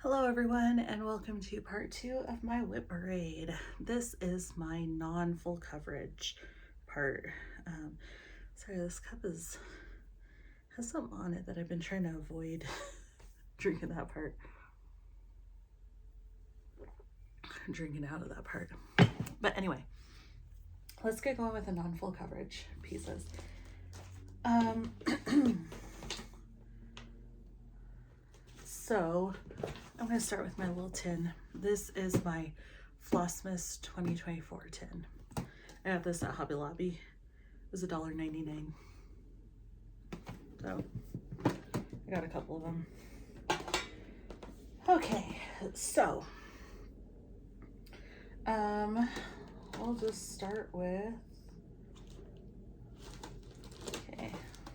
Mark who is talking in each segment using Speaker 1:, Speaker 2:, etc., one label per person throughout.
Speaker 1: Hello everyone, and welcome to part 2 of my WIP braid. This is my non-full coverage part. Sorry, this cup has something on it that I've been trying to avoid drinking that part. Drinking out of that part. But anyway, let's get going with the non-full coverage pieces. So I'm going to start with my little tin. This is my Flosstube 2024 tin. I got this at Hobby Lobby. It was $1.99. So I got a couple of them. Okay, so we'll just start with,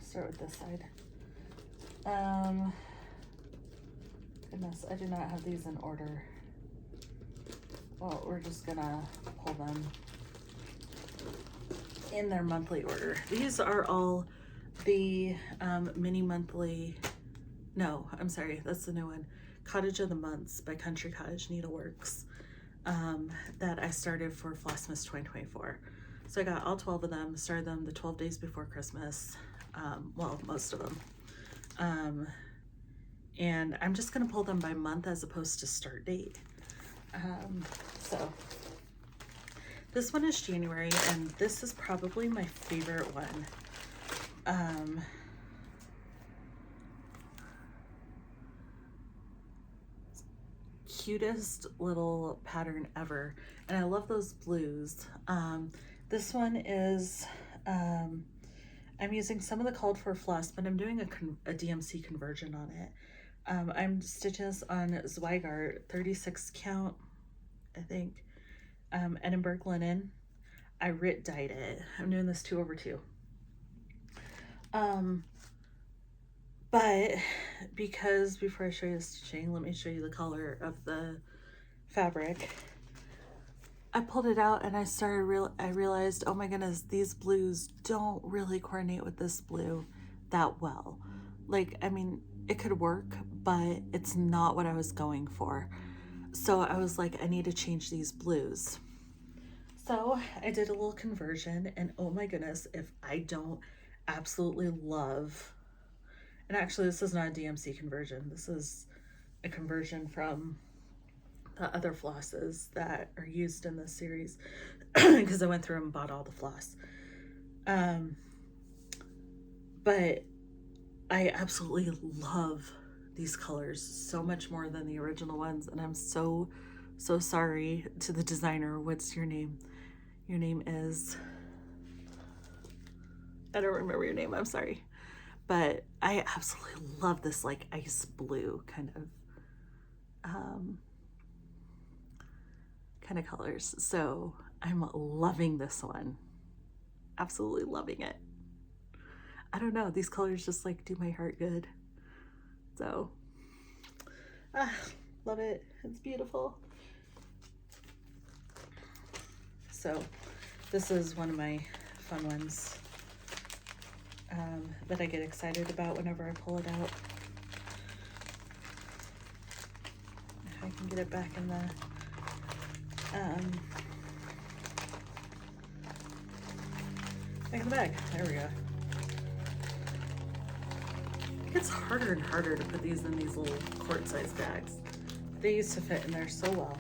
Speaker 1: start with this side. Goodness, I do not have these in order. Well, we're just gonna pull them in their monthly order. These are all the mini monthly, no, I'm sorry, that's the new one. Cottage of the Months by Country Cottage Needleworks that I started for Flosstube 2024. So I got all 12 of them, started them the 12 days before Christmas. Well, most of them. And I'm just gonna pull them by month as opposed to start date. So this one is January, and this is probably my favorite one. Cutest little pattern ever, and I love those blues. This one is I'm using some of the called for floss, but I'm doing a DMC conversion on it. I'm stitching this on Zweigart 36 count, I think, Edinburgh linen. I dyed it. I'm doing this 2/2. But because, before I show you the stitching, let me show you the color of the fabric. I pulled it out and I realized, oh my goodness, these blues don't really coordinate with this blue that well. Like, I mean, it could work, but it's not what I was going for. So I was like, I need to change these blues. So I did a little conversion, and oh my goodness, if I don't absolutely love, and actually this is not a DMC conversion, this is a conversion from the other flosses that are used in this series because I went through and bought all the floss. But I absolutely love these colors so much more than the original ones, and I'm so sorry to the designer. What's your name? Your name is, I don't remember your name, I'm sorry. But I absolutely love this like ice blue kind of colors. So I'm loving this one. Absolutely loving it. I don't know, these colors just like do my heart good. So, love it. It's beautiful. So this is one of my fun ones that I get excited about whenever I pull it out. If I can get it back in the back in the bag. There we go. It gets harder and harder to put these in these little quart-sized bags. They used to fit in there so well.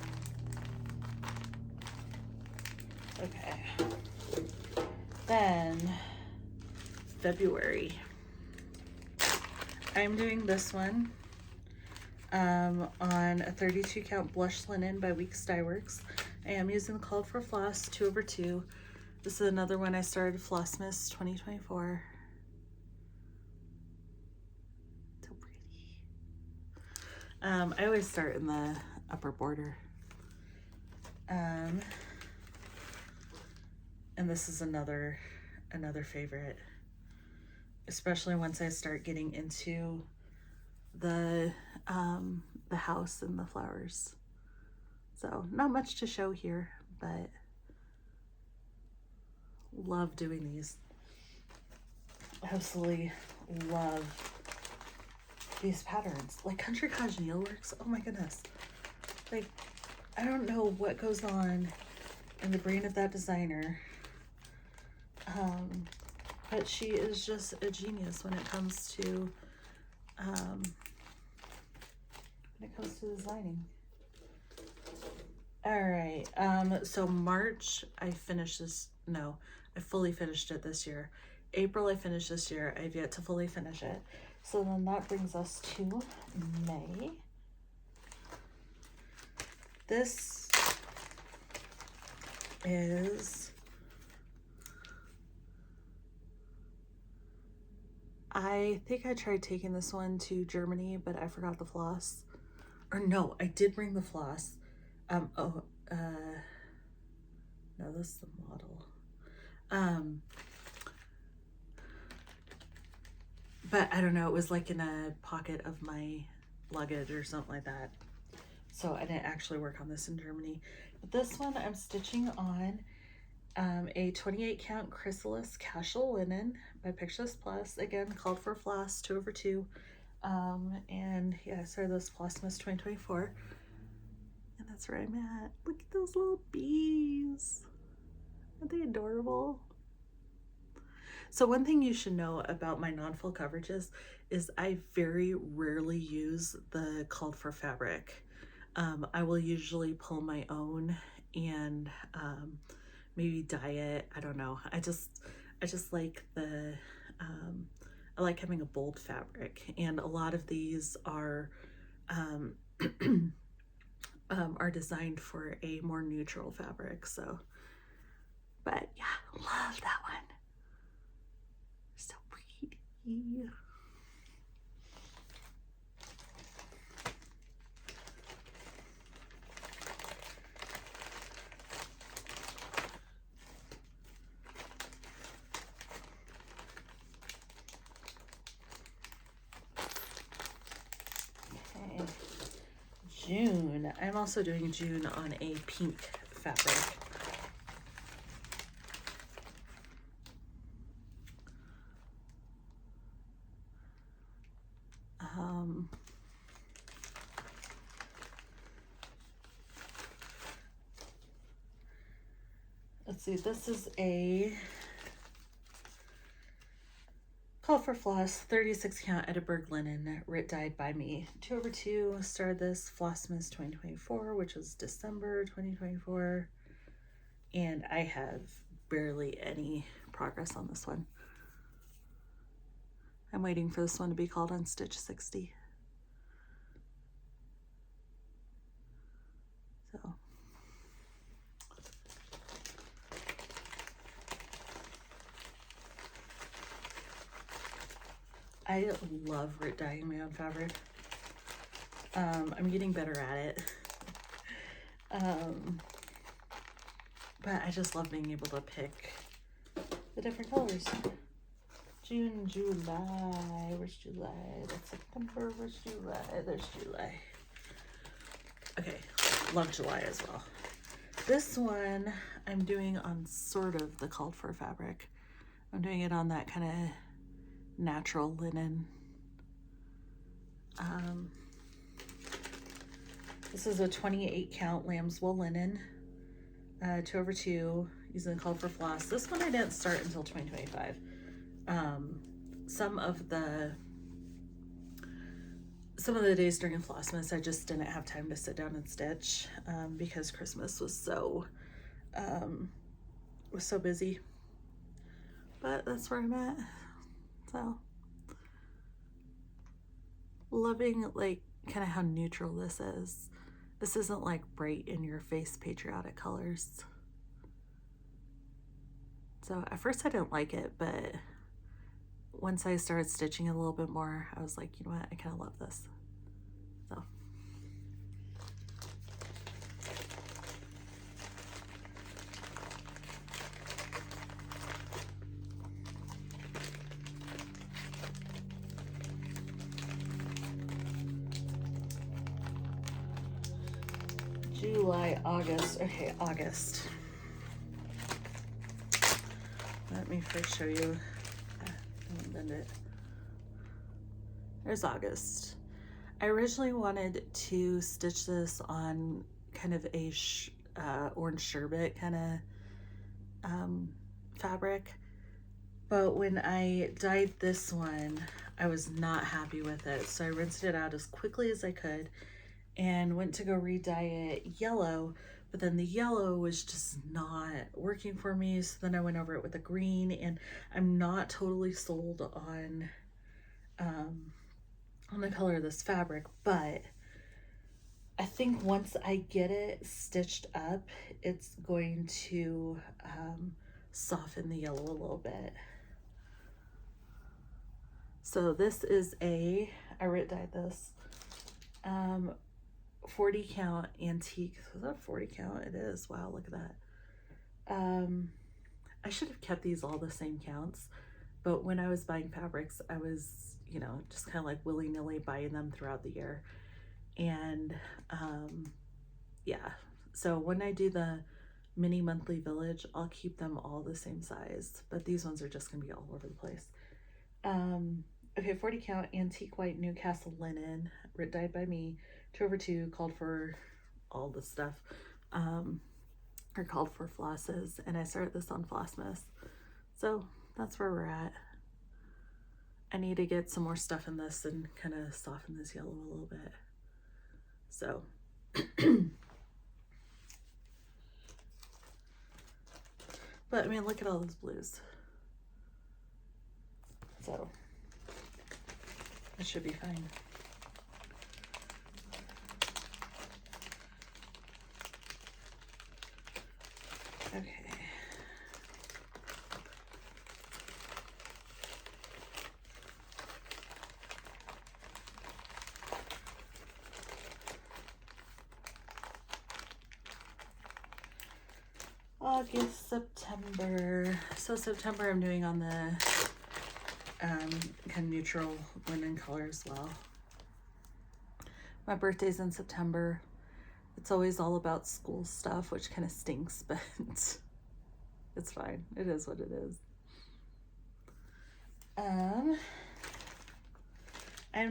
Speaker 1: Okay. Then February. I'm doing this one on a 32 count blush linen by Weeks Dye Works. I am using the called for floss 2/2. This is another one I started, Flosstube 2024. So pretty. I always start in the upper border. And this is another favorite, especially once I start getting into the house and the flowers. So not much to show here, but love doing these. Absolutely love these patterns. Like Country Cottage Needleworks, oh my goodness. Like, I don't know what goes on in the brain of that designer. But she is just a genius when it comes to designing. All right, so March I finished this. No, I fully finished it this year. April I finished this year. I've yet to fully finish it. So then that brings us to May. This is, I think I tried taking this one to Germany, but I forgot the floss. Or no, I did bring the floss. No, this is the model. But I don't know, it was like in a pocket of my luggage or something like that. So I didn't actually work on this in Germany. But this one I'm stitching on a 28 count chrysalis casual linen by Pictures Plus. Again, called for floss 2/2. And yeah, I started this Flossmas 2024. And that's where I'm at. Look at those little bees. Aren't they adorable? So one thing you should know about my non-full coverages is I very rarely use the called for fabric. I will usually pull my own and maybe dye it. I don't know. I just like the I like having a bold fabric, and a lot of these are are designed for a more neutral fabric. So, but yeah, love that one. So pretty. June. I'm also doing June on a pink fabric. Let's see, this is a Call for Floss 36 count Edinburgh linen, dyed by me. 2/2. Started this Flossmas 2024, which was December 2024, and I have barely any progress on this one. I'm waiting for this one to be called on stitch 60. So I love dyeing my own fabric. I'm getting better at it. But I just love being able to pick the different colors. June, July, where's July? That's September, where's July? There's July. Okay, love July as well. This one I'm doing on sort of the called for fabric. I'm doing it on that kind of natural linen. This is a 28 count lamb's wool linen, 2/2, using the called for floss. This one I didn't start until 2025. Some of the days during Flossmas I just didn't have time to sit down and stitch because Christmas was so busy. But that's where I'm at. So loving like kind of how neutral this is. This isn't like bright in your face patriotic colors. So at first I didn't like it, but once I started stitching a little bit more, I was like, you know what, I kind of love this. So July, August. Okay, August. Let me first show you. Don't bend it. there's August. I originally wanted to stitch this on kind of a orange sherbet kind of fabric, but when I dyed this one, I was not happy with it, so I rinsed it out as quickly as I could and went to go re-dye it yellow, but then the yellow was just not working for me, so then I went over it with a green, and I'm not totally sold on the color of this fabric, but I think once I get it stitched up, it's going to soften the yellow a little bit. So this is I dyed this 40 count antique. Is that a 40 count? It is. Wow, look at that. I should have kept these all the same counts, but when I was buying fabrics, I was, you know, just kind of like willy-nilly buying them throughout the year. And yeah, so when I do the mini monthly village, I'll keep them all the same size, but these ones are just gonna be all over the place. Okay, 40 count antique white Newcastle linen, dyed by me, 2/2, called for all the stuff, or called for flosses, and I started this on Flossmas. So that's where we're at. I need to get some more stuff in this and kind of soften this yellow a little bit. So but I mean, look at all those blues. So it should be fine. Okay. August, September. So September I'm doing on the kind of neutral linen color as well. My birthday's in September. It's always all about school stuff, which kind of stinks, but it's fine. It is what it is. I'm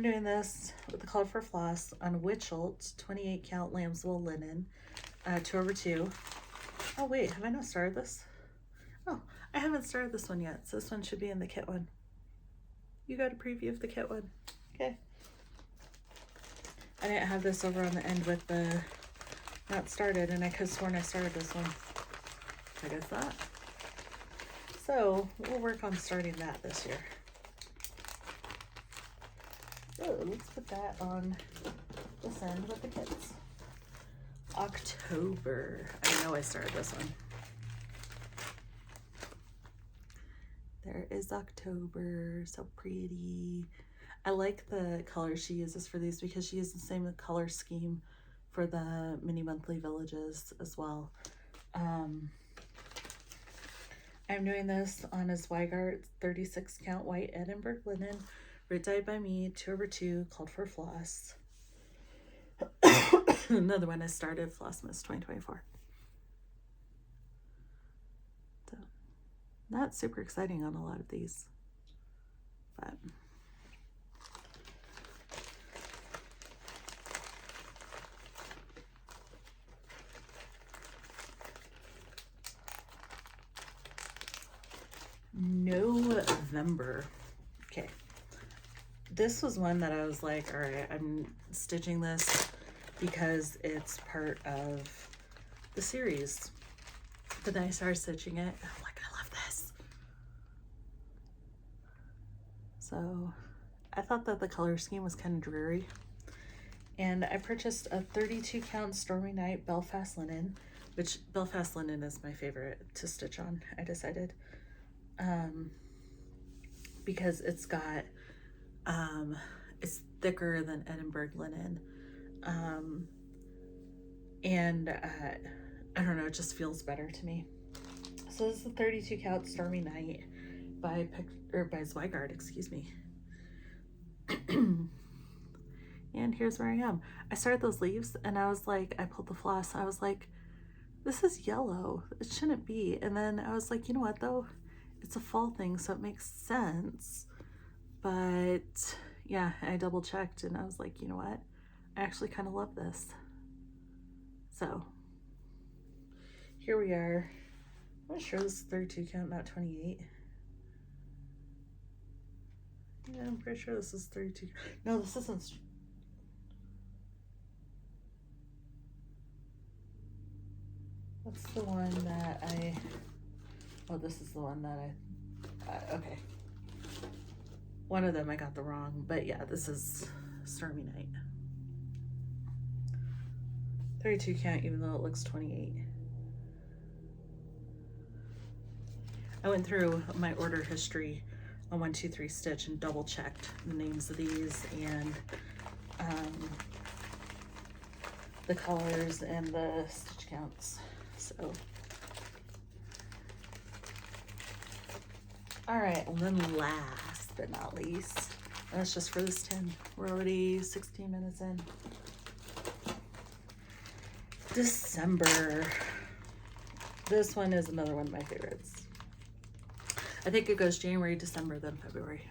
Speaker 1: doing this with the color for floss on Witchelt 28 count lambswool linen, 2/2. Oh wait, have I not started this? Oh, I haven't started this one yet, so this one should be in the kit one. You got a preview of the kit one. Okay. I didn't have this over on the end with the not started, and I could have sworn I started this one. I guess not. So we'll work on starting that this year. So let's put that on this end with the kits. October. I know I started this one. There is October. So pretty. I like the color she uses for these because she uses the same color scheme for the mini monthly villages as well. I'm doing this on a Zweigart 36 count white Edinburgh linen, dyed by me, 2/2, called for floss. Another one I started, Flossmas 2024. So not super exciting on a lot of these, but November. Okay, this was one that I was like, all right, I'm stitching this because it's part of the series. But then I started stitching it and I'm like, I love this. So I thought that the color scheme was kind of dreary, and I purchased a 32 count Stormy Night Belfast linen, which Belfast linen is my favorite to stitch on, I decided, because it's got it's thicker than Edinburgh linen, and I don't know, it just feels better to me. So this is the 32 count Stormy Night by Zweigart, excuse me. And here's where I am. I started those leaves and I was like, I pulled the floss, I was like, this is yellow, it shouldn't be. And then I was like, you know what though, it's a fall thing, so it makes sense. But yeah, I double checked and I was like, you know what? I actually kind of love this. So here we are. I'm sure this is 32 count, not 28. Yeah, I'm pretty sure this is 32. No, this isn't. What's the one that I, oh, this is the one that okay. One of them I got the wrong, but yeah, this is Stormy Night. 32 count, even though it looks 28. I went through my order history on 123 Stitch and double checked the names of these and the colors and the stitch counts. So, all right, and then last but not least, and that's just for this 10. We're already 16 minutes in. December. This one is another one of my favorites. I think it goes January, December, then February.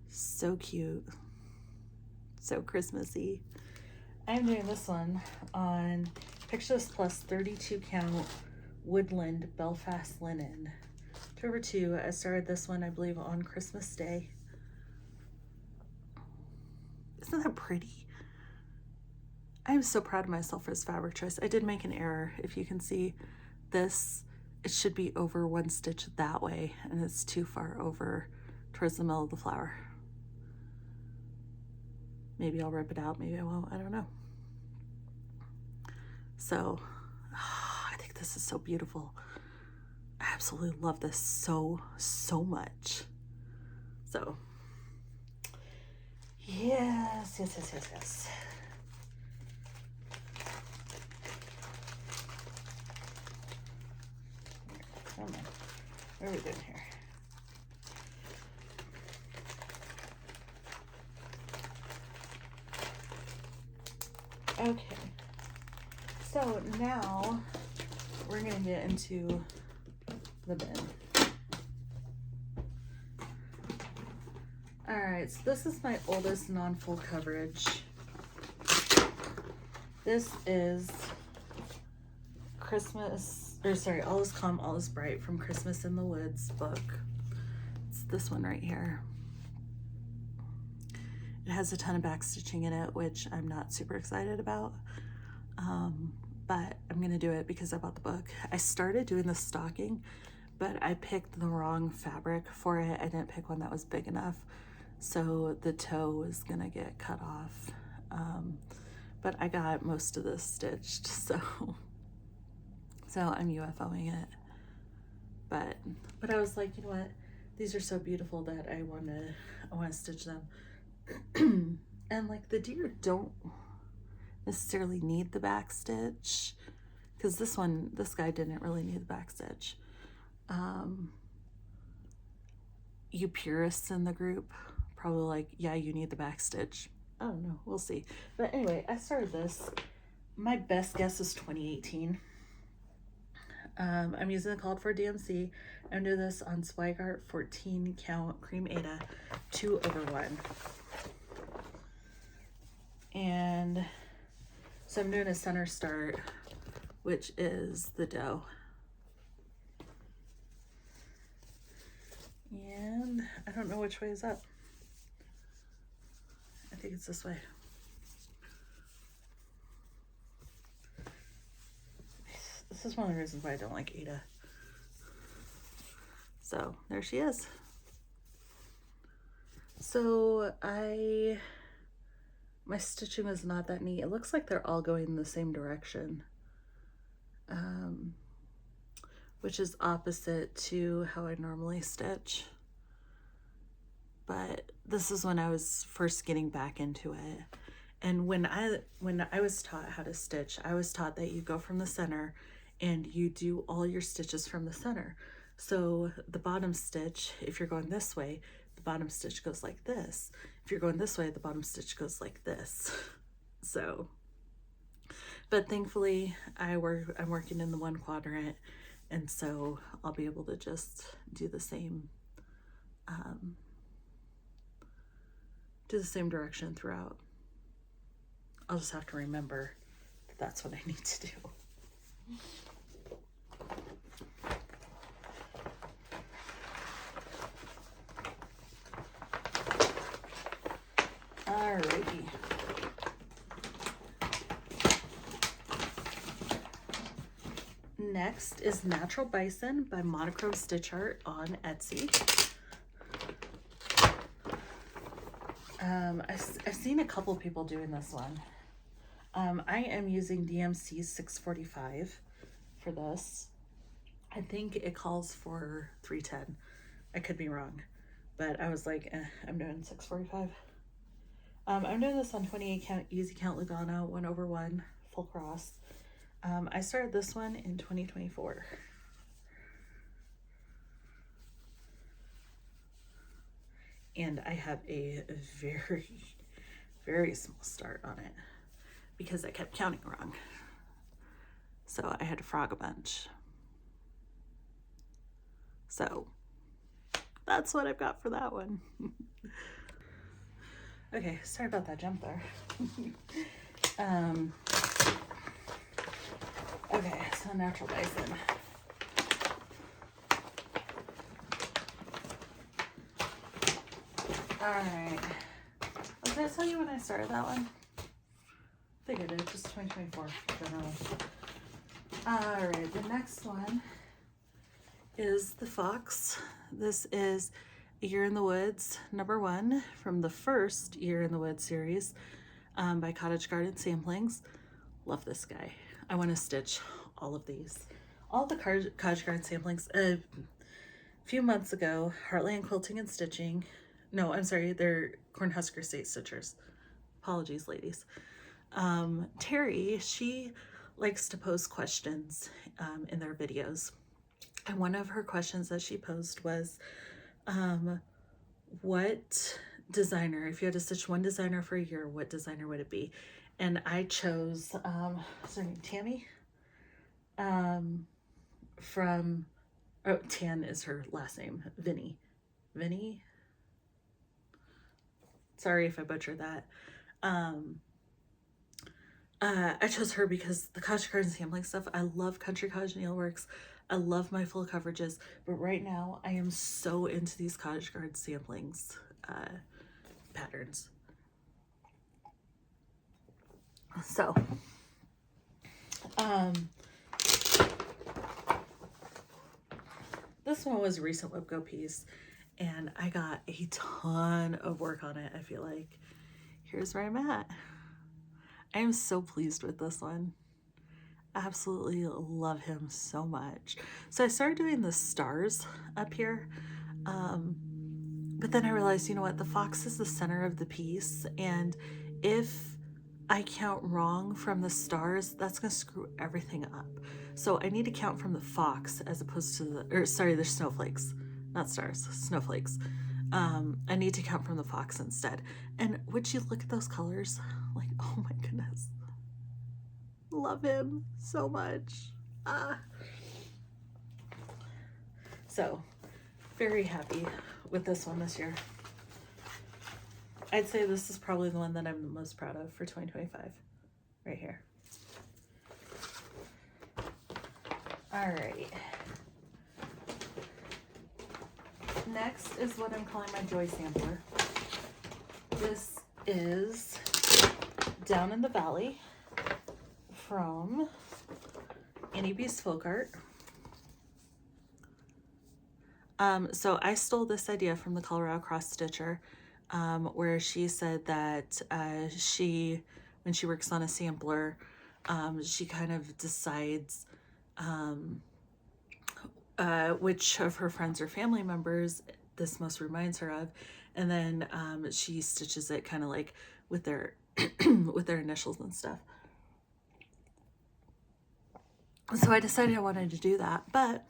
Speaker 1: So cute. So Christmassy. I'm doing this one on Picture This Plus 32 count Woodland Belfast Linen. 2/2. I started this one, I believe, on Christmas Day. Isn't that pretty? I'm so proud of myself for this fabric choice. I did make an error. If you can see this, it should be over one stitch that way, and it's too far over towards the middle of the flower. Maybe I'll rip it out, maybe I won't, I don't know. So, I think this is so beautiful. I absolutely love this so much. So, yes. Come on, what are we doing here? Okay, so now we're gonna get into the bin. All right, so this is my oldest non-full coverage. This is All Is Calm, All Is Bright from Christmas in the Woods book. It's this one right here. It has a ton of back stitching in it, which I'm not super excited about, but I'm gonna do it because I bought the book. I started doing the stocking, but I picked the wrong fabric for it. I didn't pick one that was big enough, so the toe is gonna get cut off. But I got most of this stitched, so I'm UFOing it. But I was like, you know what? These are so beautiful that I wanna stitch them. And like the deer don't necessarily need the back stitch, because this guy didn't really need the back stitch. You purists in the group probably like, yeah, you need the back stitch. I don't know, we'll see. But anyway, I started this. My best guess is 2018. I'm using the Called for DMC. I'm doing this on Zweigart 14 count Cream Ada 2/1. And so I'm doing a center start, which is the doe. And I don't know which way is up. I think it's this way. This is one of the reasons why I don't like Ada. So there she is. So my stitching is not that neat. It looks like they're all going in the same direction, which is opposite to how I normally stitch. But this is when I was first getting back into it. And when I was taught how to stitch, I was taught that you go from the center and you do all your stitches from the center. So the bottom stitch, if you're going this way, the bottom stitch goes like this. If you're going this way, the bottom stitch goes like this. So, but thankfully I'm working in the one quadrant, and so I'll be able to just do the same do the same direction throughout. I'll just have to remember that that's what I need to do. Alrighty. Next is Natural Bison by Monochrome Stitch Art on Etsy. I've seen a couple people doing this one. I am using DMC 645 for this. I think it calls for 310. I could be wrong, but I was like, I'm doing 645. I'm doing this on 28 count, easy count Lugano, 1/1, full cross. I started this one in 2024. And I have a very, very small start on it because I kept counting wrong. So I had to frog a bunch. So that's what I've got for that one. Okay, sorry about that jump there. Okay, so Natural Bison. Alright. Did I tell you when I started that one? I think I did, just 2024 generally. Alright, the next one is the Fox. This is A Year in the Woods, #1 from the first Year in the Woods series by Cottage Garden Samplings. Love this guy. I want to stitch all of these. All the Cottage Garden Samplings. A few months ago, Heartland Quilting and Stitching. No, I'm sorry, they're Cornhusker State Stitchers. Apologies, ladies. Terry, she likes to post questions in their videos. And one of her questions that she posed was, what designer, if you had to stitch one designer for a year, what designer would it be? And I chose, what's her name, Tammy? From, oh, Tan is her last name, Vinny. Sorry if I butchered that. I chose her because the Cottage Garden Sampling stuff, I love Country Cottage Needleworks. I love my full coverages, but right now I am so into these Cottage Garden Samplings patterns. So, this one was a recent WIP Go piece, and I got a ton of work on it, I feel like. Here's where I'm at. I am so pleased with this one. Absolutely love him so much. So I started doing the stars up here, but then I realized, you know what, the fox is the center of the piece, and if I count wrong from the stars, that's gonna screw everything up. So I need to count from the fox as opposed to the, or sorry, the snowflakes, not stars, snowflakes. I need to count from the fox instead. And would you look at those colors? Like, oh my goodness. Love him so much. So very happy with this one this year. I'd say this is probably the one that I'm the most proud of for 2025 right here. All right, next is what I'm calling my Joy Sampler. This is Down in the Valley from Annie B's Folk Art. So I stole this idea from the Colorado Cross Stitcher, where she said that when she works on a sampler, she kind of decides which of her friends or family members this most reminds her of, and then she stitches it kind of like with their with their initials and stuff. So I decided I wanted to do that, but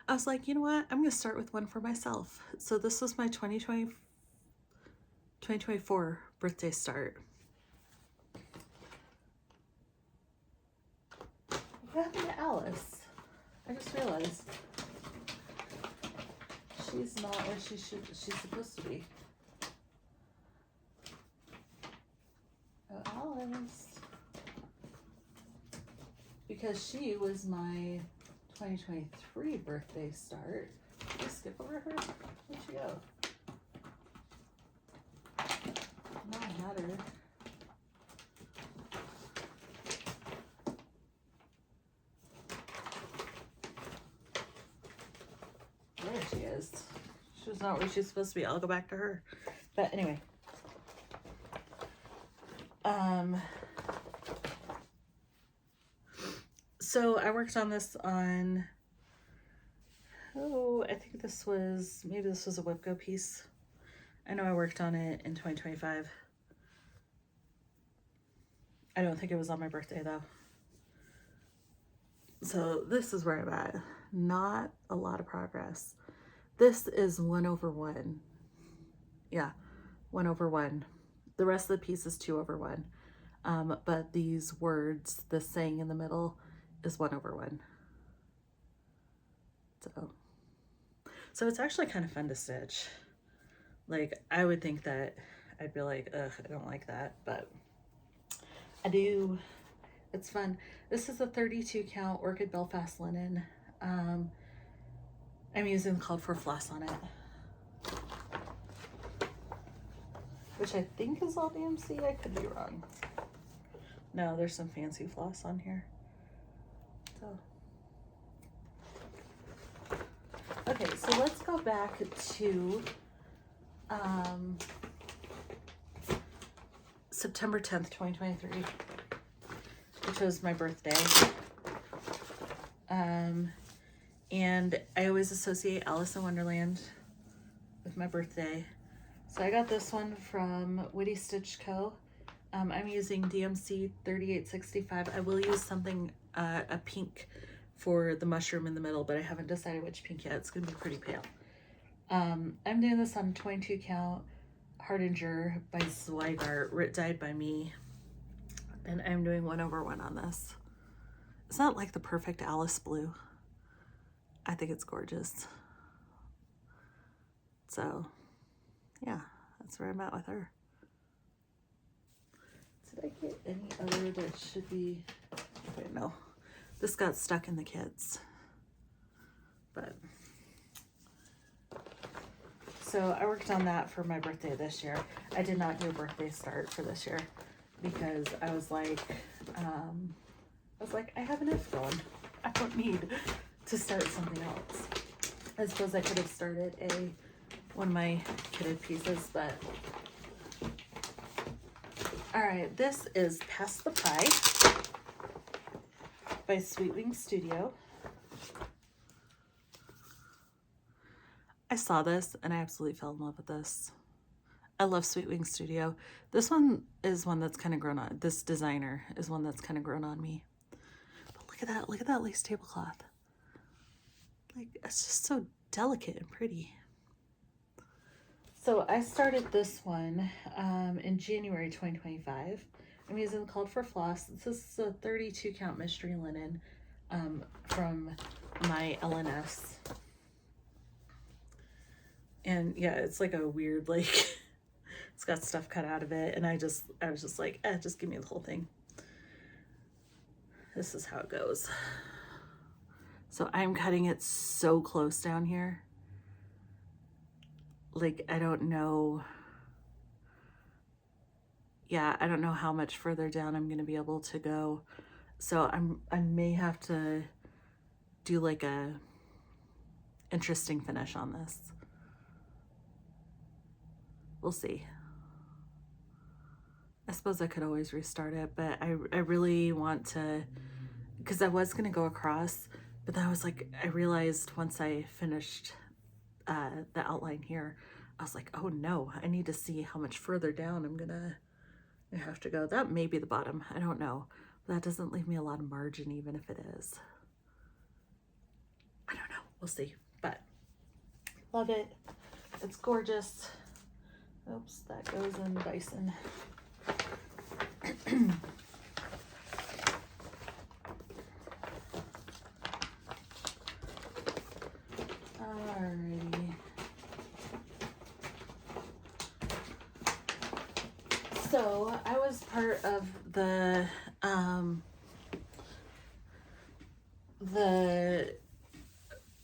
Speaker 1: I was like, you know what? I'm going to start with one for myself. So this was my 2024 birthday start. What happened to Alice? I just realized she's not where she's supposed to be. is, because she was my 2023 birthday start. Did I skip over her? Where'd she go? No, not her. There she is. She was not where she's supposed to be. I'll go back to her. But anyway. So I worked on this on, I think maybe this was a WIP Go piece. I know I worked on it in 2025. I don't think it was on my birthday though. So this is where I'm at. Not a lot of progress. This is 1/1. Yeah, 1/1. The rest of the piece is 2/1. But these words, the saying in the middle, is 1/1. So it's actually kind of fun to stitch. Like, I would think that I'd be like, ugh, I don't like that, but I do. It's fun. This is a 32 count Orchid Belfast linen. I'm using the called for floss on it, which I think is all DMC. I could be wrong. No, there's some fancy floss on here. So, okay, so let's go back to September 10th, 2023, which was my birthday. And I always associate Alice in Wonderland with my birthday. So I got this one from Witty Stitch Co. I'm using DMC 3865. I will use something, a pink for the mushroom in the middle, but I haven't decided which pink yet. It's gonna be pretty pale. I'm doing this on 22 count Hardinger by Zweigart, dyed by me. And I'm doing 1/1 on this. It's not like the perfect Alice blue. I think it's gorgeous. So, yeah, that's where I'm at with her. Did I get any other that should be, wait, no. This got stuck in the kits. But, so I worked on that for my birthday this year. I did not do a birthday start for this year because I was like, I have enough going. I don't need to start something else. I suppose I could have started one of my kitted pieces, but all right, this is Pass the Pie by Sweet Wing Studio. I saw this and I absolutely fell in love with this. I love Sweet Wing Studio. This one is one that's kind of grown on, this designer is one that's kind of grown on me. But look at that lace tablecloth. Like, it's just so delicate and pretty. So I started this one in January 2025. I'm using the Called for Floss. This is a 32 count mystery linen from my LNS. And yeah, it's like a weird, like, it's got stuff cut out of it. And I was just like, just give me the whole thing. This is how it goes. So I'm cutting it so close down here. Like, I don't know. Yeah, I don't know how much further down I'm going to be able to go. So I may have to do like a interesting finish on this. We'll see. I suppose I could always restart it, but I really want to, because I was going to go across, but then I was like, I realized once I finished the outline here, I was like, oh no, I need to see how much further down I'm gonna have to go. That may be the bottom, I don't know. That doesn't leave me a lot of margin, even if it is. I don't know, we'll see, but love it. It's gorgeous. Oops, that goes in bison. Alrighty. So I was part of the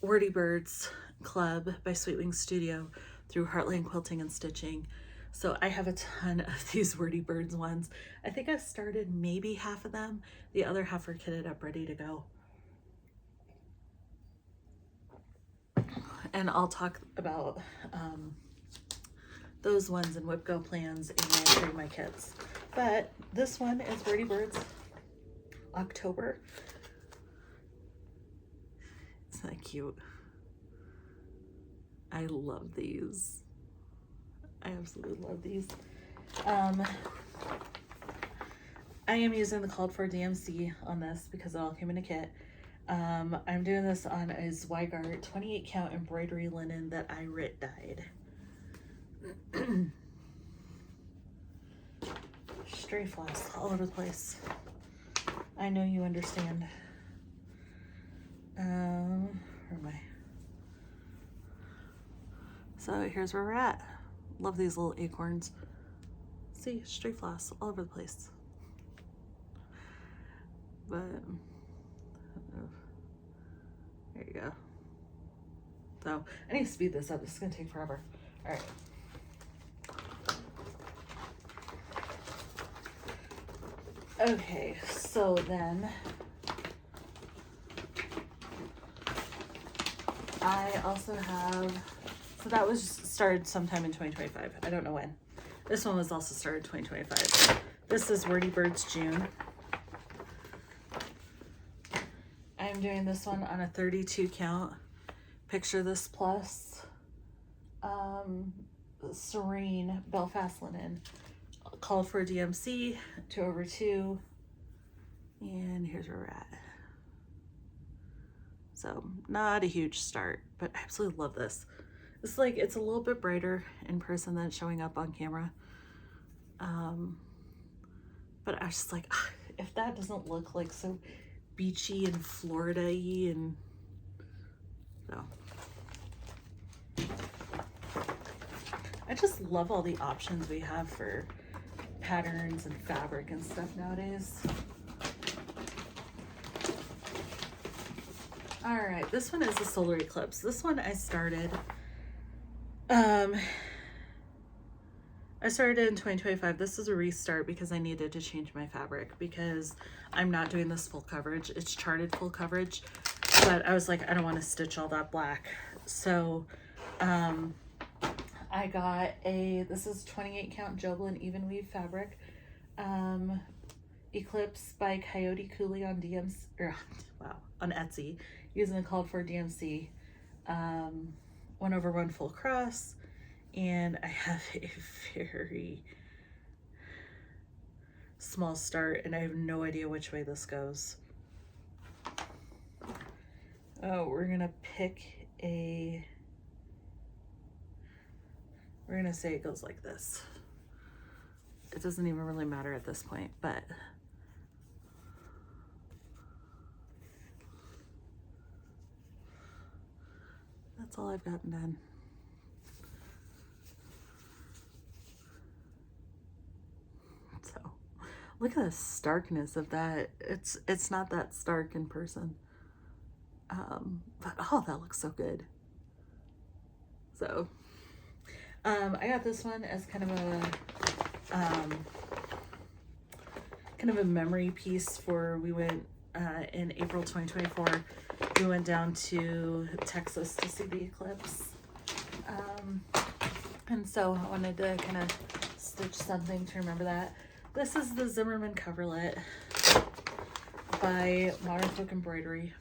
Speaker 1: Wordy Birds Club by Sweet Wing Studio through Heartland Quilting and Stitching. So I have a ton of these Wordy Birds ones. I think I've started maybe half of them. The other half are kitted up, ready to go. And I'll talk about those ones and WIP Go plans and show you my kits. But this one is Wordy Birds October. Isn't that cute? I love these. I absolutely love these. I am using the called for DMC on this because it all came in a kit. I'm doing this on a Zweigart 28 count embroidery linen that I Rit dyed. Stray floss all over the place. I know you understand. Where am I? So here's where we're at. Love these little acorns. See, stray floss all over the place. But there you go. So I need to speed this up. This is gonna take forever. All right. Okay, so then I also have, so that was started sometime in 2025. I don't know when. This one was also started 2025. This is Wordy Birds June. I'm doing this one on a 32 count. Picture This Plus Serene Belfast linen. Called for DMC 2/2, and here's where we're at. So not a huge start, but I absolutely love this. It's like, it's a little bit brighter in person than showing up on camera. But I was just like, if that doesn't look like so beachy and Florida-y, and so. I just love all the options we have for patterns and fabric and stuff nowadays. All right, this one is a solar eclipse. This one I started in 2025. This is a restart because I needed to change my fabric because I'm not doing this full coverage. It's charted full coverage, but I was like, I don't want to stitch all that black. So I got this is 28 count Joblin even weave fabric, Eclipse by Coyote Cooley on DMC, or wow, on Etsy, using the called for DMC, 1/1 full cross, and I have a very small start, and I have no idea which way this goes. Oh, we're gonna pick a. We're gonna say it goes like this. It doesn't even really matter at this point, but that's all I've gotten done. So look at the starkness of that. It's not that stark in person. But oh, that looks so good. So I got this one as kind of a memory piece for, we went in April 2024, we went down to Texas to see the eclipse. And so I wanted to kind of stitch something to remember that. This is the Zimmerman coverlet by Modern Folk Embroidery.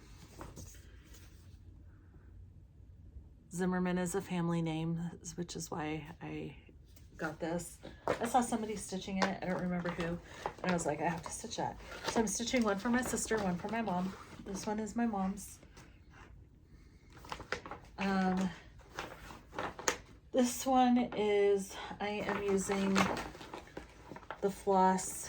Speaker 1: Zimmerman is a family name, which is why I got this. I saw somebody stitching it, I don't remember who, and I was like, I have to stitch that. So I'm stitching one for my sister, one for my mom. This one is my mom's. This one is, I am using the floss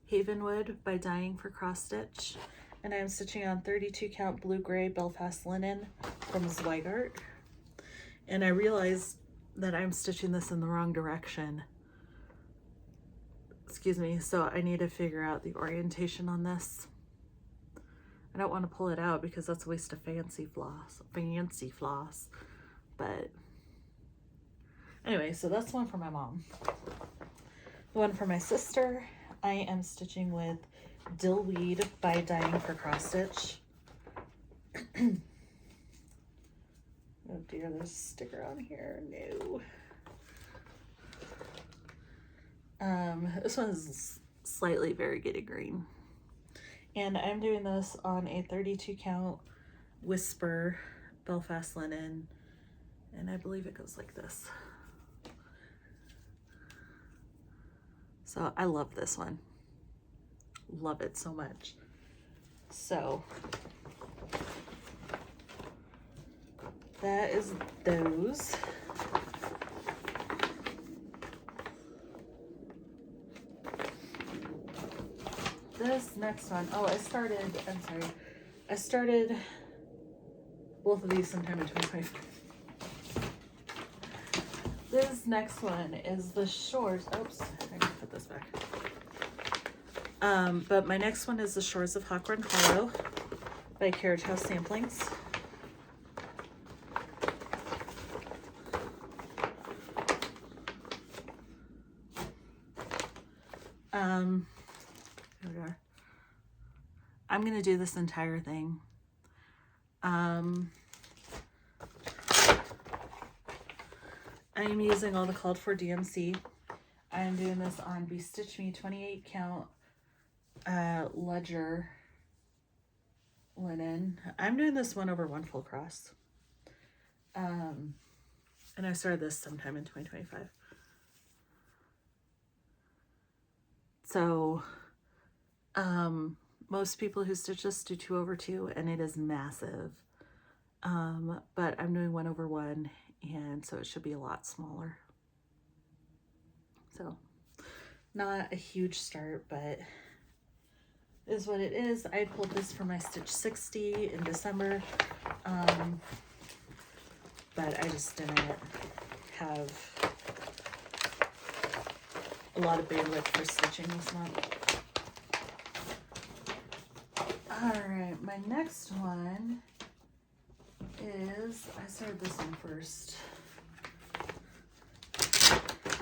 Speaker 1: Havenwood by Dying for Cross Stitch, and I'm stitching on 32 count blue gray Belfast linen from Zweigart. And I realized that I'm stitching this in the wrong direction. excuse me. So I need to figure out the orientation on this. I don't want to pull it out because that's a waste of fancy floss. But anyway, so that's one for my mom. The one for my sister, I am stitching with Dillweed by Dying for Cross Stitch. Oh dear, there's a sticker on here. No. This one's slightly variegated green. And I'm doing this on a 32 count Whisper Belfast linen. And I believe it goes like this. So I love this one. Love it so much. So that is those. This next one, oh, I started both of these sometime in 2025. This next one is the Shores. Oops, I can put this back. But my next one is the Shores of Hawkrun Hollow by Carriage House Samplings. Here we are. I'm gonna do this entire thing. I'm using all the called for DMC. I'm doing this on Be Stitch Me 28 count ledger linen. I'm doing this 1/1 full cross. And I started this sometime in 2025. So most people who stitch this do 2/2, and it is massive. But I'm doing 1/1, and so it should be a lot smaller. So not a huge start, but is what it is. I pulled this for my Stitch 60 in December, but I just didn't have a lot of bandwidth for stitching this month. All right, my next one is, I started this one first.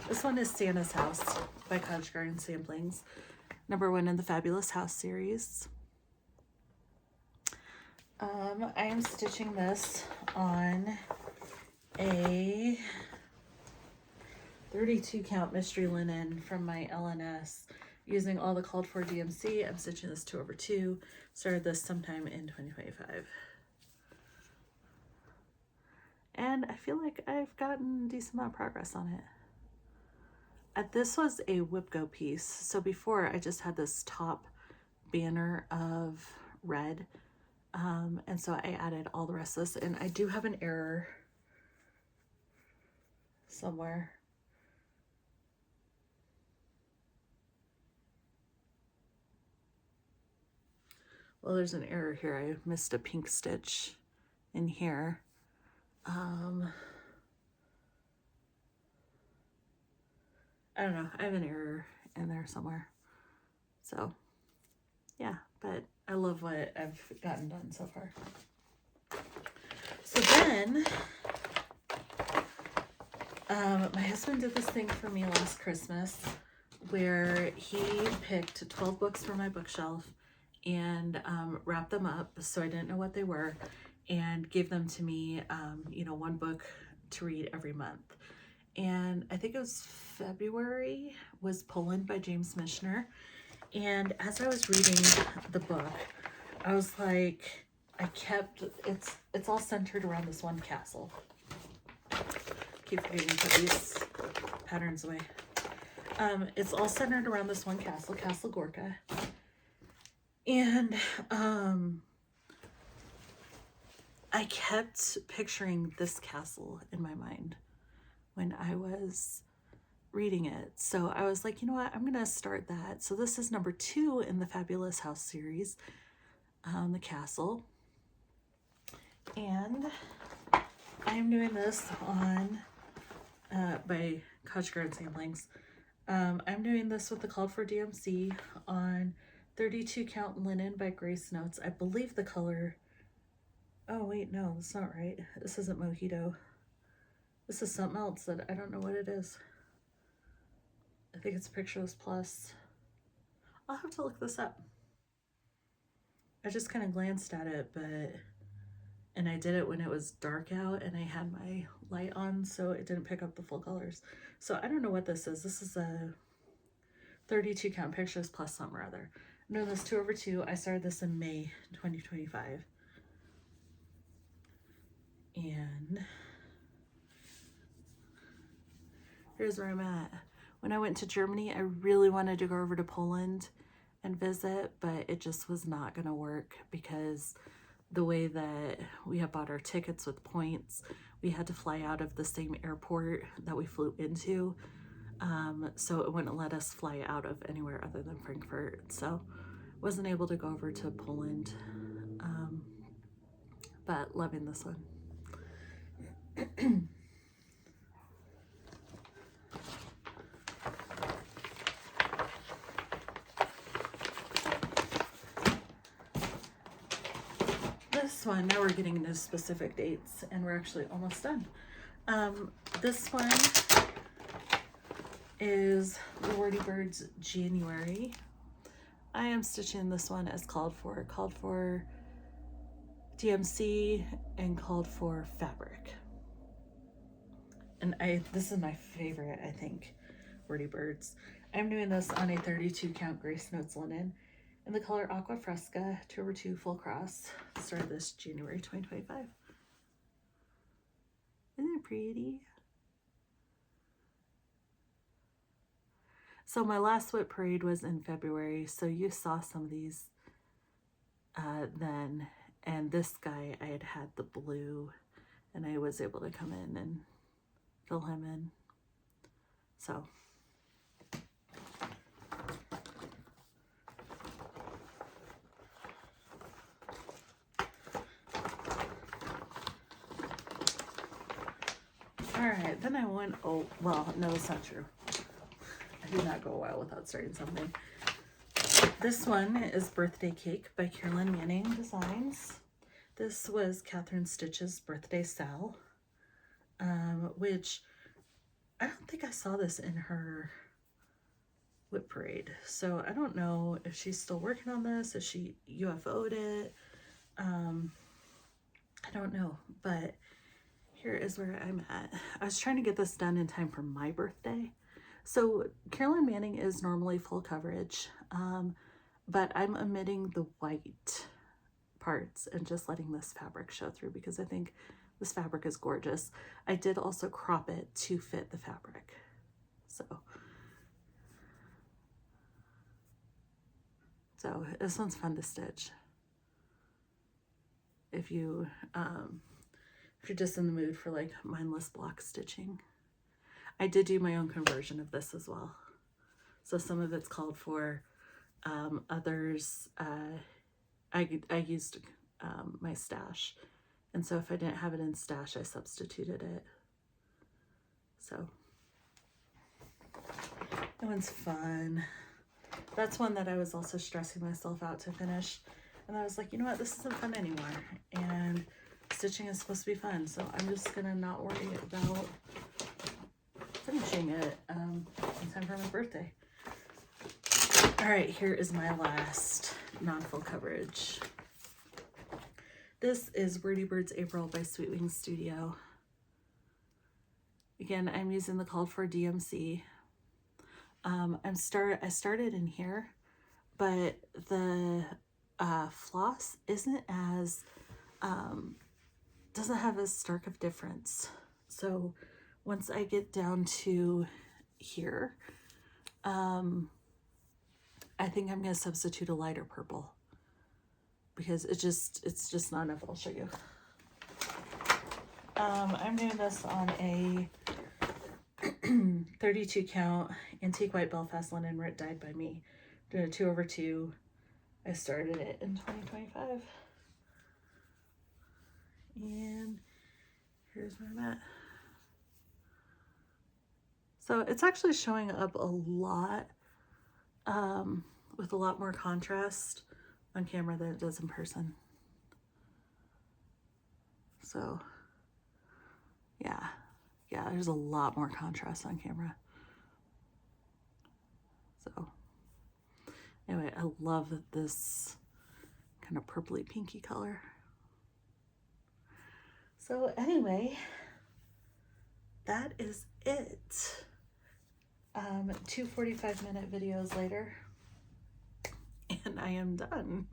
Speaker 1: This one is Santa's House by Cottage Garden Samplings, #1 in the Fabulous House series. I am stitching this on a 32 count mystery linen from my LNS using all the called for DMC. I'm stitching this 2/2. Started this sometime in 2025. And I feel like I've gotten a decent amount of progress on it. This was a WIP Go piece. So before I just had this top banner of red. And so I added all the rest of this, and I do have an error somewhere. Well, there's an error here. I missed a pink stitch in here. I don't know. I have an error in there somewhere. So, yeah, but I love what I've gotten done so far. So then, my husband did this thing for me last Christmas where he picked 12 books from my bookshelf and wrapped them up so I didn't know what they were, and gave them to me, one book to read every month. And I think it was February was Poland by James Michener. And as I was reading the book, I was like, it's all centered around this one castle. Keep forgetting to put these patterns away. It's all centered around this one castle, Castle Gorka. And I kept picturing this castle in my mind when I was reading it. So I was like, you know what, I'm gonna start that. So this is #2 in the Fabulous House series, the castle. And I'm doing this on by Cottage Garden Samplings I'm doing this with the Called for DMC on 32 count linen by Grace Notes. I believe the color, oh wait, no, that's not right. This isn't Mojito. This is something else that I don't know what it is. I think it's Pictureless Plus. I'll have to look this up. I just kind of glanced at it, and I did it when it was dark out and I had my light on, so it didn't pick up the full colors. So I don't know what this is. This is a 32 count Pictures Plus something or other. I'm doing this 2/2. I started this in May 2025. And here's where I'm at. When I went to Germany, I really wanted to go over to Poland and visit, but it just was not going to work because the way that we had bought our tickets with points, we had to fly out of the same airport that we flew into. So it wouldn't let us fly out of anywhere other than Frankfurt. So wasn't able to go over to Poland, but loving this one. This one, now we're getting into specific dates and we're actually almost done. This one is the Wordy Birds January. I am stitching this one as called for DMC and called for fabric. And this is my favorite, I think, Wordy Birds. I'm doing this on a 32 count Grace Notes linen in the color Aqua Fresca 2/2 full cross. Started this January 2025. Isn't it pretty? So my last WIP parade was in February, so you saw some of these then. And this guy, I had the blue, and I was able to come in and fill him in. So all right, then I went, oh, well, no, it's not true. I did not go a while without starting something. This one is Birthday Cake by Carolyn Manning Designs. This was Catherine Stitch's birthday sal, which I don't think I saw this in her WIP parade. So I don't know if she's still working on this, if she UFO'd it. I don't know, but here is where I'm at. I was trying to get this done in time for my birthday. So Carolyn Manning is normally full coverage, but I'm omitting the white parts and just letting this fabric show through because I think this fabric is gorgeous. I did also crop it to fit the fabric. So this one's fun to stitch. If you're just in the mood for like mindless block stitching. I did do my own conversion of this as well. So some of it's called for, others, I used my stash. And so if I didn't have it in stash, I substituted it. So that one's fun. That's one that I was also stressing myself out to finish. And I was like, you know what, this isn't fun anymore. And stitching is supposed to be fun. So I'm just gonna not worry about finishing it in time for my birthday. All right, here is my last non-full coverage. This is Wordy Birds April by Sweet Wings Studio. Again, I'm using the called for DMC. I started in here, but the floss isn't as doesn't have as stark of difference. So once I get down to here, I think I'm going to substitute a lighter purple because it's just not enough. I'll show you. I'm doing this on a 32 count antique white Belfast linen dyed by me. I'm doing a 2/2. I started it in 2025. And here's where I'm at. So it's actually showing up a lot with a lot more contrast on camera than it does in person. So yeah, there's a lot more contrast on camera. So anyway, I love this kind of purpley pinky color. So anyway, that is it. 2 45-minute videos later, and I am done.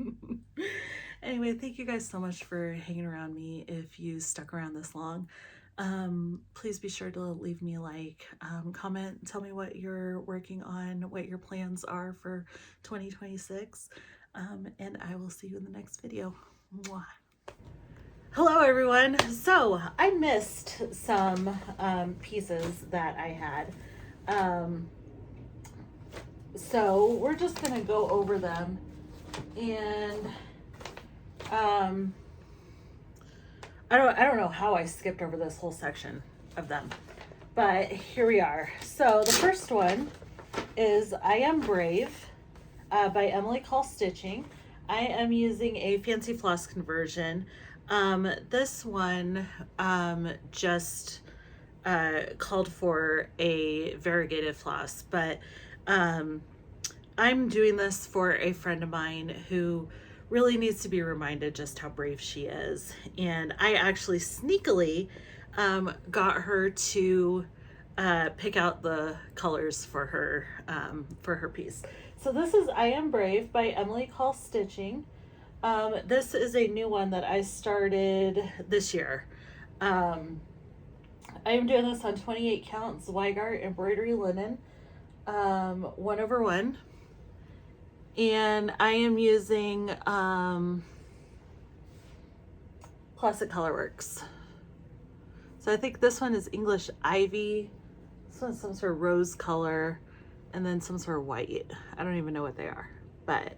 Speaker 1: Anyway, thank you guys so much for hanging around me. If you stuck around this long, please be sure to leave me a like, comment, tell me what you're working on, what your plans are for 2026, and I will see you in the next video. Mwah. Hello everyone. So I missed some pieces that I had. So we're just gonna go over them, and I don't know how I skipped over this whole section of them, but here we are. So the first one is I Am Brave by Emily Call Stitching. I am using a fancy floss conversion. This one just called for a variegated floss, but I'm doing this for a friend of mine who really needs to be reminded just how brave she is. And I actually sneakily got her to pick out the colors for her piece. So this is I Am Brave by Emily Call Stitching. This is a new one that I started this year. I am doing this on 28 count Zweigart embroidery linen, 1/1. And I am using Classic Colorworks. So I think this one is English Ivy. This one's some sort of rose color, and then some sort of white. I don't even know what they are, but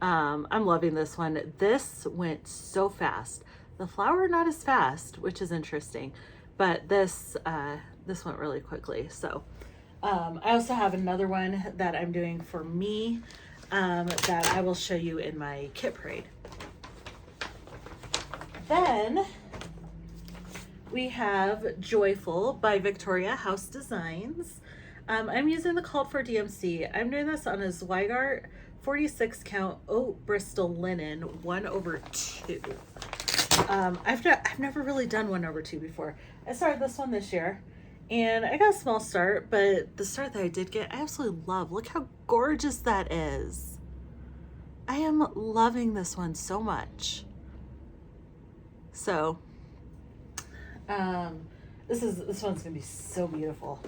Speaker 1: I'm loving this one. This went so fast. The flower not as fast, which is interesting, but this went really quickly. So I also have another one that I'm doing for me that I will show you in my kit parade. Then we have Joyful by Victoria House Designs. I'm using the Called for DMC. I'm doing this on a Zweigart 46 count oat Bristol linen 1/2. I've never really done 1/2 before. I started this one this year, and I got a small start, but the start that I did get, I absolutely love. Look how gorgeous that is. I am loving this one so much. So, this one's gonna be so beautiful.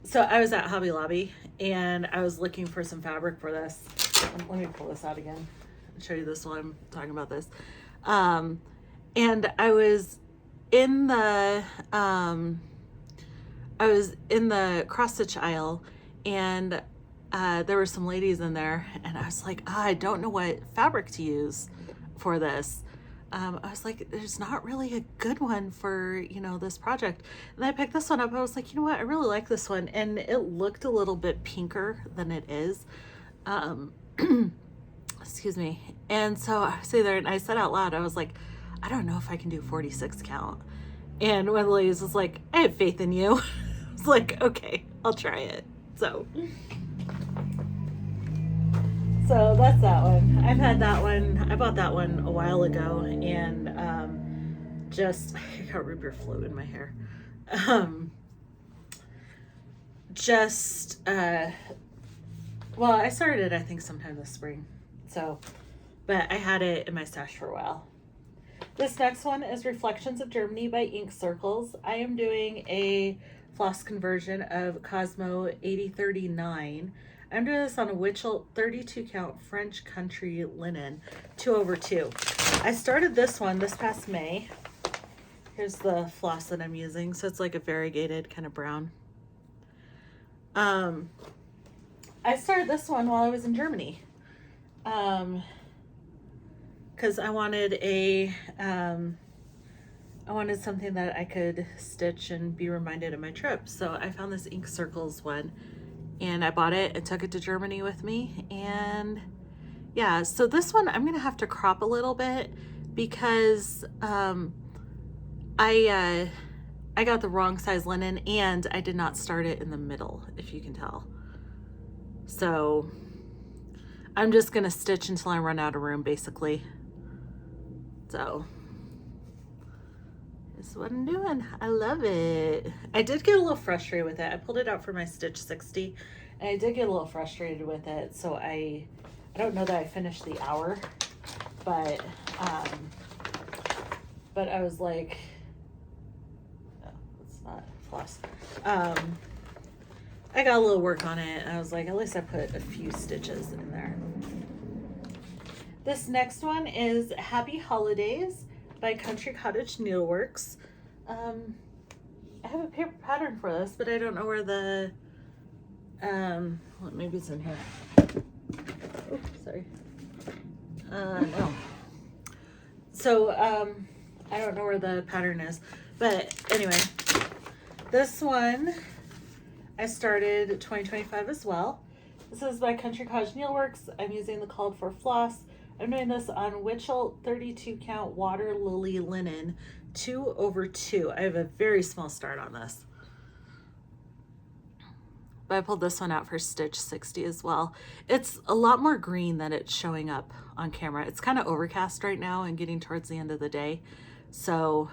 Speaker 1: So I was at Hobby Lobby and I was looking for some fabric for this. Let me pull this out again and show you this while I'm talking about this. And I was in the cross stitch aisle, and there were some ladies in there, and I was like, I don't know what fabric to use for this. I was like, there's not really a good one for, this project. And I picked this one up. I was like, you know what? I really like this one. And it looked a little bit pinker than it is. Excuse me. And so I was there and I said out loud, I was like, I don't know if I can do 46 count. And one of the ladies was like, I have faith in you. I was like, okay, I'll try it. So that's that one. I've had that one. I bought that one a while ago, and I got root beer flu in my hair. Well, I started it I think sometime this spring. So, but I had it in my stash for a while. This next one is Reflections of Germany by Ink Circles. I am doing a floss conversion of Cosmo 8039. I'm doing this on a Witchell 32 count French country linen 2/2. I started this one this past May. Here's the floss that I'm using. So it's like a variegated kind of brown. I started this one while I was in Germany. Because I wanted I wanted something that I could stitch and be reminded of my trip. So I found this Ink Circles one and I bought it and took it to Germany with me. And yeah, so this one I'm gonna have to crop a little bit because I got the wrong size linen and I did not start it in the middle, if you can tell. So I'm just gonna stitch until I run out of room, basically. So this is what I'm doing. I love it. I did get a little frustrated with it. I pulled it out for my Stitch 60 and I did get a little frustrated with it. So I don't know that I finished the hour, but I was like, no, it's not floss. I got a little work on it and I was like, at least I put a few stitches in there. This next one is Happy Holidays by Cottage Needleworks. I have a paper pattern for this, but I don't know where the, well, maybe it's in here. Oops, sorry. No. So, I don't know where the pattern is, but anyway, this one I started 2025 as well. This is by Cottage Needleworks. I'm using the called for floss. I'm doing this on Witchell 32 count water lily linen 2/2. I have a very small start on this. But I pulled this one out for Stitch 60 as well. It's a lot more green than it's showing up on camera. It's kind of overcast right now and getting towards the end of the day. So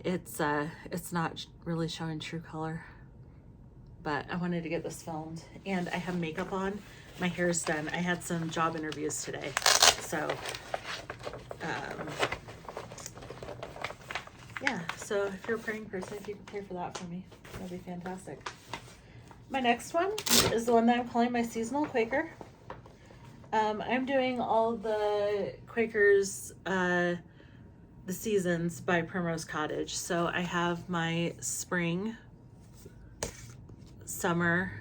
Speaker 1: it's not really showing true color. But I wanted to get this filmed and I have makeup on. My hair is done. I had some job interviews today. So, yeah. So if you're a praying person, if you could pray for that for me, that'd be fantastic. My next one is the one that I'm calling my seasonal Quaker. I'm doing all the Quakers, the seasons by Primrose Cottage. So I have my spring, summer,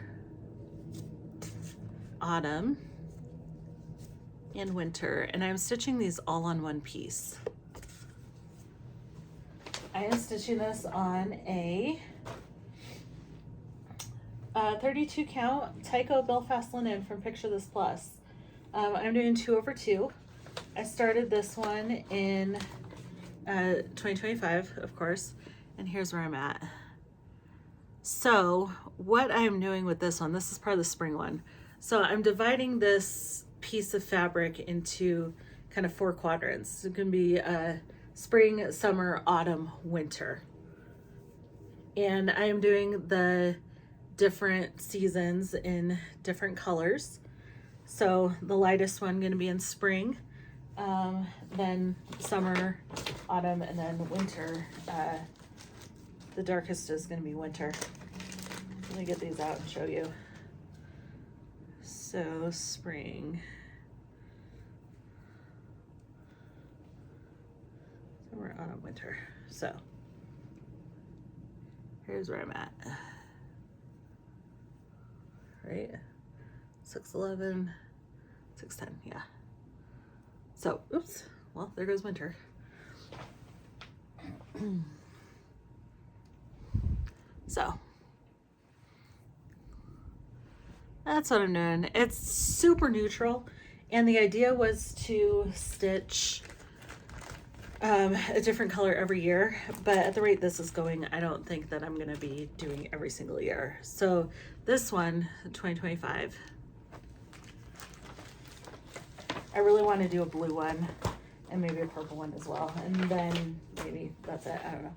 Speaker 1: autumn, and winter, and I'm stitching these all on one piece. I am stitching this on a 32 count Tyco Belfast linen from Picture This Plus. I'm doing 2/2. I started this one in 2025, of course, and here's where I'm at. So what I'm doing with this one, this is part of the spring one. So I'm dividing this piece of fabric into kind of 4 quadrants. It can be spring, summer, autumn, winter. And I am doing the different seasons in different colors. So the lightest one going to be in spring, then summer, autumn, and then winter. The darkest is going to be winter. Let me get these out and show you. So spring, summer, autumn, winter. So here's where I'm at. Right, 611, 610, yeah. So, oops, well, there goes winter. So that's what I'm doing. It's super neutral, and the idea was to stitch a different color every year, but at the rate this is going, I don't think that I'm gonna be doing every single year. So this one, 2025, I really want to do a blue one and maybe a purple one as well, and then maybe that's it, I don't know.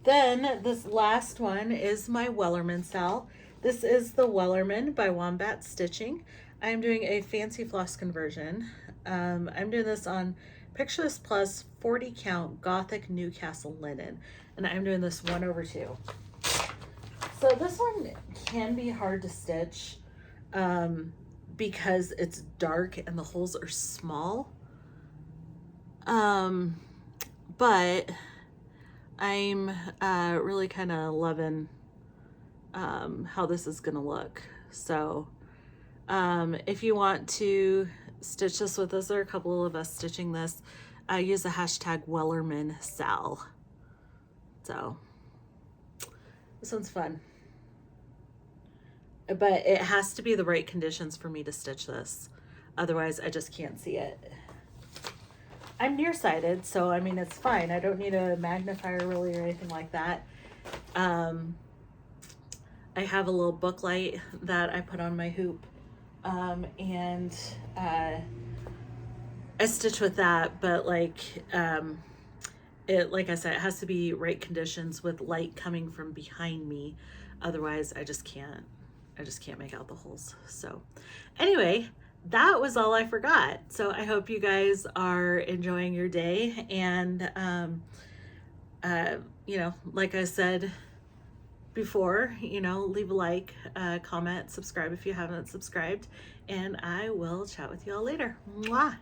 Speaker 1: Then this last one is my Wellerman Sal. This is the Wellerman by Wombat Stitching. I'm doing a fancy floss conversion. I'm doing this on Picture This Plus 40 count Gothic Newcastle linen, and I'm doing this 1/2. So this one can be hard to stitch because it's dark and the holes are small. But I'm really kind of loving how this is gonna look. So if you want to stitch this with us. There are a couple of us stitching this. I use the hashtag WellermanSal. So this one's fun. But it has to be the right conditions for me to stitch this. Otherwise, I just can't see it. I'm nearsighted, so I mean, it's fine. I don't need a magnifier really or anything like that. I have a little book light that I put on my hoop, and I stitch with that, but like, like I said, it has to be right conditions with light coming from behind me. Otherwise, I just can't make out the holes. So anyway, that was all I forgot. So I hope you guys are enjoying your day, and you know, like I said before, you know, leave a like, comment, subscribe if you haven't subscribed, and I will chat with you all later. Mwah!